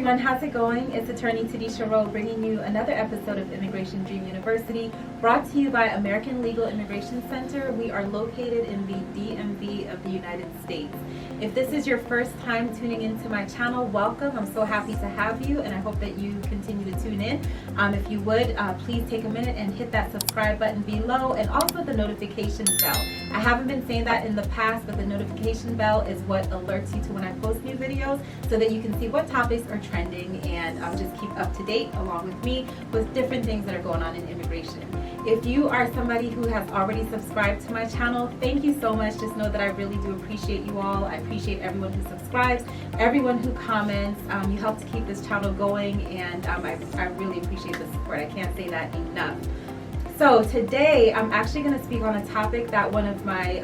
everyone, how's it going? It's attorney Tadisha Rowe bringing you another episode of Immigration Dream University, brought to you by American Legal Immigration Center. We are located in the DMV of the United States. If this is your first time tuning into my channel, welcome. I'm so happy to have you, and I hope that you continue to tune in. If you would, please take a minute and hit that subscribe button below, and also the notification bell. I haven't been saying that in the past, but the notification bell is what alerts you to when I post new videos, so that you can see what topics are trending and just keep up to date along with me with different things that are going on in immigration. If you are somebody who has already subscribed to my channel, thank you so much. Just know that I really do appreciate you all. I appreciate everyone who subscribes, everyone who comments. You help to keep this channel going, and I really appreciate the support. I can't say that enough. So today I'm actually going to speak on a topic that one of my,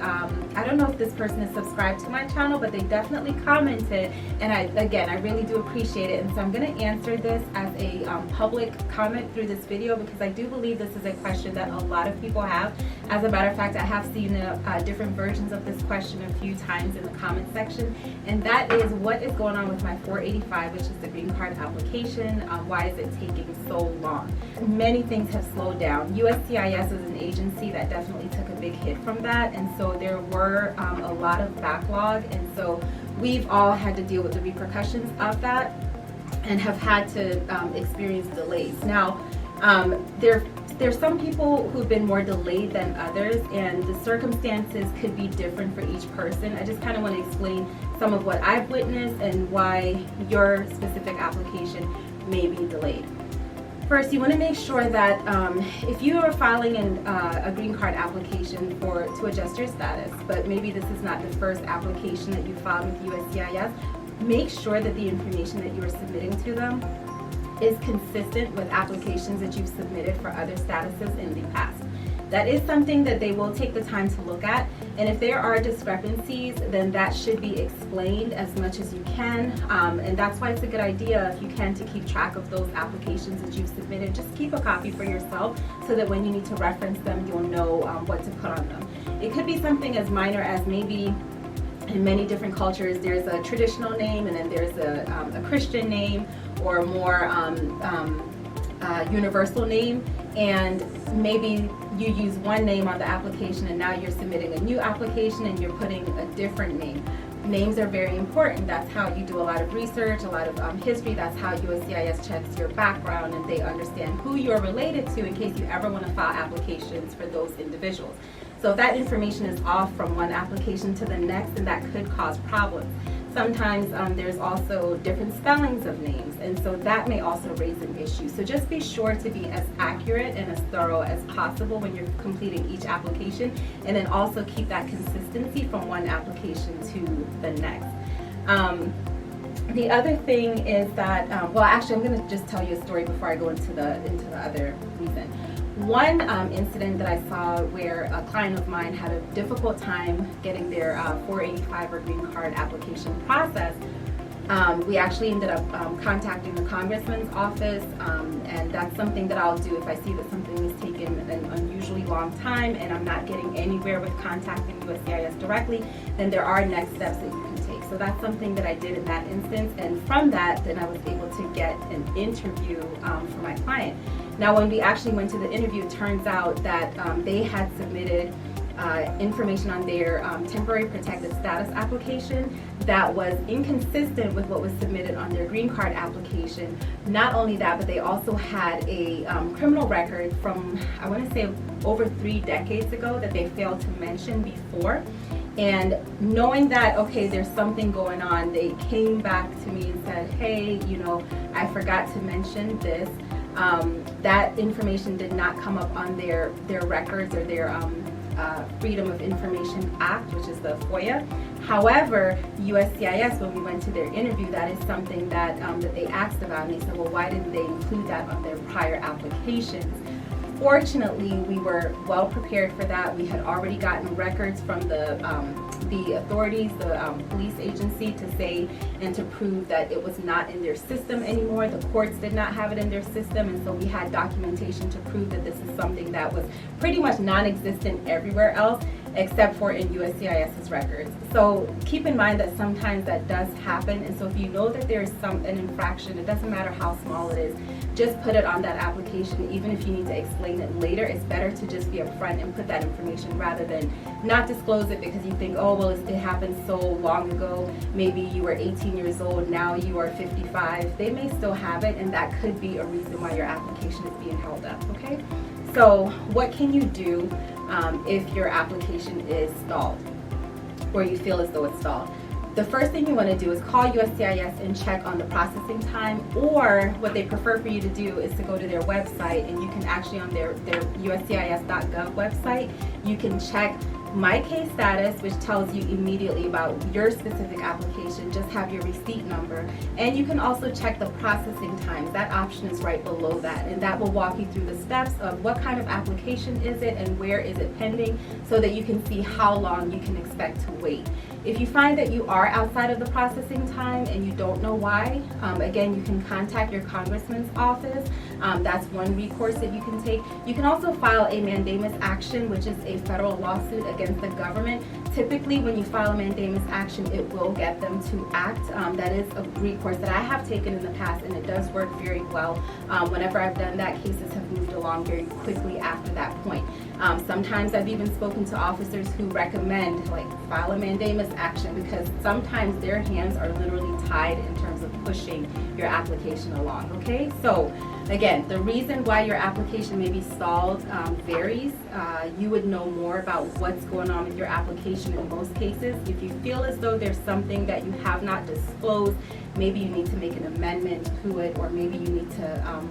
I don't know if this person is subscribed to my channel, but they definitely commented, and I really do appreciate it. And so I'm going to answer this as a public comment through this video, because I do believe this is a question that a lot of people have. As a matter of fact, I have seen different versions of this question a few times in the comment section, and that is, what is going on with my 485, which is the green card application? Why is it taking so long? Many things have slowed down. USCIS is an agency that definitely took a big hit from that, and so there were a lot of backlog, and so we've all had to deal with the repercussions of that and have had to experience delays. Now, there's some people who've been more delayed than others, and the circumstances could be different for each person. I just kind of want to explain some of what I've witnessed and why your specific application may be delayed. First, you want to make sure that if you are filing a green card application to adjust your status, but maybe this is not the first application that you filed with USCIS, make sure that the information that you are submitting to them is consistent with applications that you've submitted for other statuses in the past. That is something that they will take the time to look at, and if there are discrepancies, then that should be explained as much as you can, and that's why it's a good idea, if you can, to keep track of those applications that you've submitted. Just keep a copy for yourself so that when you need to reference them, you'll know what to put on them. It could be something as minor as, maybe in many different cultures, there's a traditional name, and then there's a Christian name, or a more universal name, and maybe you use one name on the application, and now you're submitting a new application and you're putting a different name. Names are very important. That's how you do a lot of research, a lot of history. That's how USCIS checks your background, and they understand who you're related to in case you ever want to file applications for those individuals. So if that information is off from one application to the next, then that could cause problems. Sometimes there's also different spellings of names, and so that may also raise an issue. So just be sure to be as accurate and as thorough as possible when you're completing each application, and then also keep that consistency from one application to the next. The other thing is that, well, actually, I'm going to just tell you a story before I go into the other reason. One incident that I saw where a client of mine had a difficult time getting their 485 or green card application processed, we actually ended up contacting the congressman's office, and that's something that I'll do if I see that something is taking an unusually long time and I'm not getting anywhere with contacting USCIS directly, then there are next steps that you can take. So that's something that I did in that instance, and from that, then I was able to get an interview for my client. Now, when we actually went to the interview, it turns out that they had submitted information on their temporary protected status application that was inconsistent with what was submitted on their green card application. Not only that, but they also had a criminal record from, I want to say, over 3 decades ago that they failed to mention before. And knowing that, okay, there's something going on, they came back to me and said, hey, I forgot to mention this. That information did not come up on their records or their Freedom of Information Act, which is the FOIA. However, USCIS, when we went to their interview, that is something that they asked about, and they said, well, why didn't they include that on their prior applications? Fortunately, we were well prepared for that. We had already gotten records from the authorities, the police agency, to say and to prove that it was not in their system anymore. The courts did not have it in their system, and so we had documentation to prove that this is something that was pretty much non-existent everywhere else. except for in USCIS's records. So keep in mind that sometimes that does happen, and so if you know that there is an infraction, it doesn't matter how small it is, just put it on that application. Even if you need to explain it later, it's better to just be upfront and put that information rather than not disclose it because you think, oh, well, it happened so long ago. Maybe you were 18 years old, now you are 55. They may still have it, and that could be a reason why your application is being held up, okay? So what can you do if your application is stalled or you feel as though it's stalled? The first thing you want to do is call USCIS and check on the processing time, or what they prefer for you to do is to go to their website, and you can actually on their USCIS.gov website, you can check My Case Status, which tells you immediately about your specific application. Just have your receipt number, and you can also check the processing times. That option is right below that, and that will walk you through the steps of what kind of application is it and where is it pending, so that you can see how long you can expect to wait. If you find that you are outside of the processing time and you don't know why, again, you can contact your congressman's office. That's one recourse that you can take. You can also file a mandamus action, which is a federal lawsuit against the government. Typically, when you file a mandamus action, it will get them to act. That is a recourse that I have taken in the past, and it does work very well. Whenever I've done that, cases have moved along very quickly after that point. Sometimes I've even spoken to officers who recommend, like, file a mandamus action, because sometimes their hands are literally tied in terms of pushing your application along, okay? So again, the reason why your application may be stalled varies. You would know more about what's going on with your application in most cases. If you feel as though there's something that you have not disclosed, maybe you need to make an amendment to it, or maybe you need to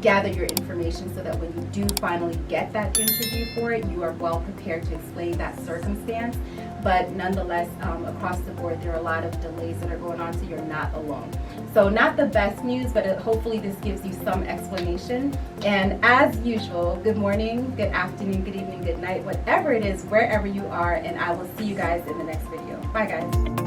gather your information so that when you do finally get that interview for it, you are well prepared to explain that circumstance. But nonetheless, across the board, there are a lot of delays that are going on, so you're not alone. So not the best news, but hopefully this gives you some explanation. And as usual, good morning, good afternoon, good evening, good night, whatever it is, wherever you are, and I will see you guys in the next video. Bye, guys.